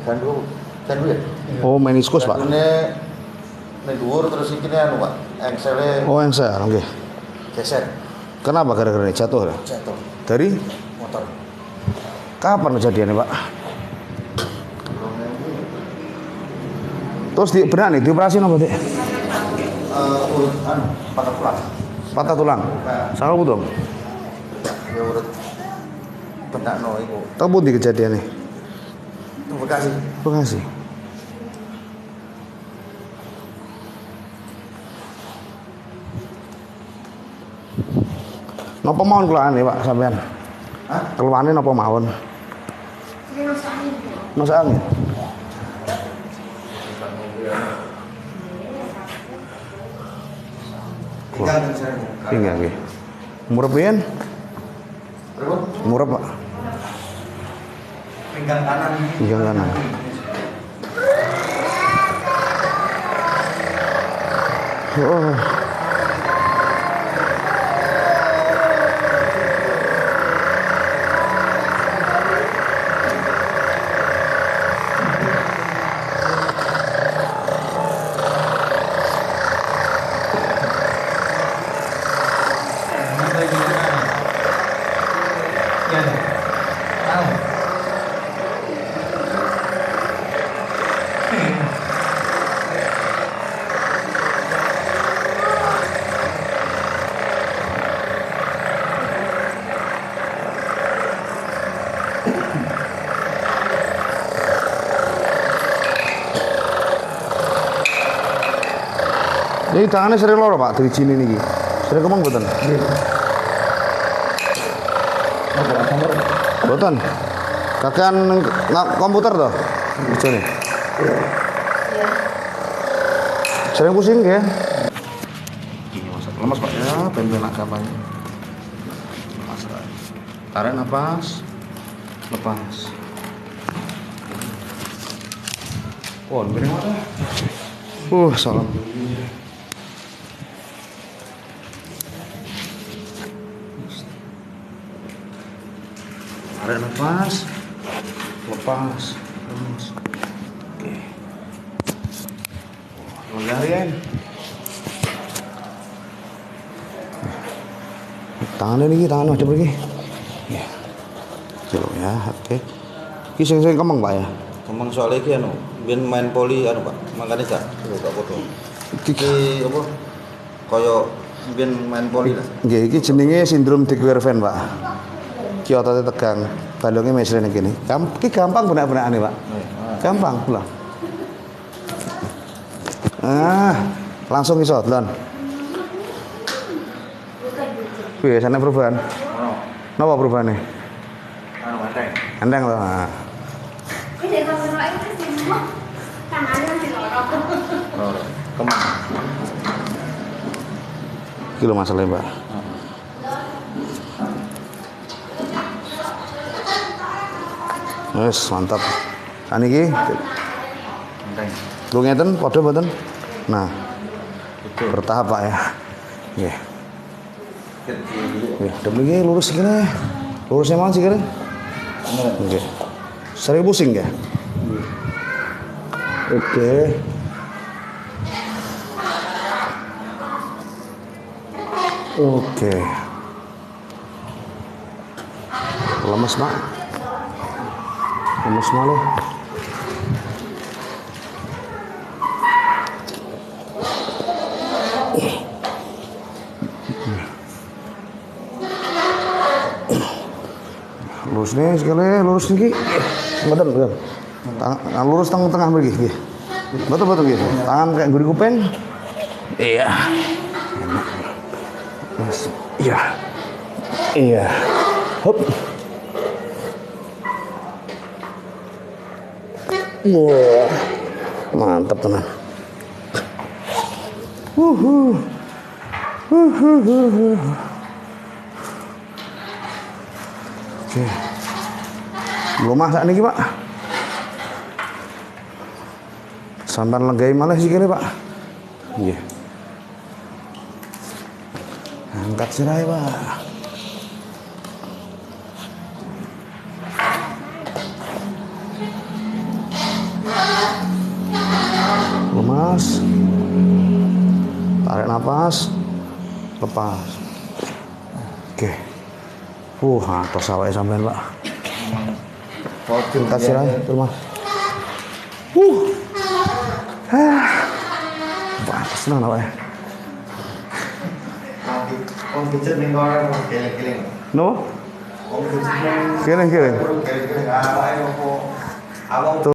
Gandu ya. Oh, meniskus, Pak. Gandune ning dhuwur terus iki anu, Pak. Engsele Oh, engsel, nggih. geser. Kenapa gara-gara ini jatuh? Ya? Jatuh Dari motor. kapan kejadiannya, Pak? Terus benar nih dioperasi apa, Dek? Patah tulang. Patah tulang. Salah dong. Ya urut benakno iku. Tahu di kejadiannya? Itu Bekasi. Bekasi. Napa mawon keluarane, Pak, sampean? Hah? Keluarane napa mawon? Masak angin. Tinggal dan saya. Tinggal nggih. Umur pian? Berapa? Umur Pak? Pinggang kanan. Pinggang kanan. Oh. Ini tangannya sering loro, Pak, dari sini nih. Sering kemang boten? Boten. Kakean komputer toh? Bojone. Sering pusing ya? Ini masak lemas, Pak ya, pengen kampanye. Tarik nafas, lepas. Wah, ini mana? Salam. Tarik nafas, lepas, terus. Oke. Longgarin. Tangannya nih, tangan macam begini. Ya. Coba ya, oke. Ini sing kemang, Pak ya. Kemang soalnya iki anu, ben main poli anu, Pak. Makane gak foto. Iki apa? Kaya ben main poli lah. Nggih, iki jenenge sindrom de Quervain, Pak. Ki otote tegang, balungnya mesrene gini. Ki gampang benak-benakane, Pak. Gampang pula. Langsung iso, Lon. Biasanya perubahan. Napa perubahannya? Anu enteng. Enteng loh. Nah. Kemang. Iki lho masalahnya, Pak. Wes mantap. Kan iki Enteng. lu ngeten padha mboten? Nah. Bertahap, Pak ya. Nggih. Nggih, dem iki lurus sikile. Lurusnya mana sikile? Nggih. Sering pusing ya? Oke. Oke. Lemes, Pak. Lemes malu. Lurus nih sekali, lurus nih. Betul, betul. Tangan lurus tengah begini. Nggih. Betul, betul gitu. Tangan kayak gurih kuping. Iya. Mas. Iya. Iya. Hop. Wah. Mantap tenan. Oke. Belum masak nih, Pak. Sampai legai malah sih kira, Pak. Iya. Angkat sirai, Pak. napas. Tarik napas. Lepas. Oke. Atas awake sampean, Pak. Kasih aja, terus. Pantes tenan awake. Wong pijet ning kono geleng-geleng. No? Wong pijet Geleng-geleng. geleng-geleng awake opo awak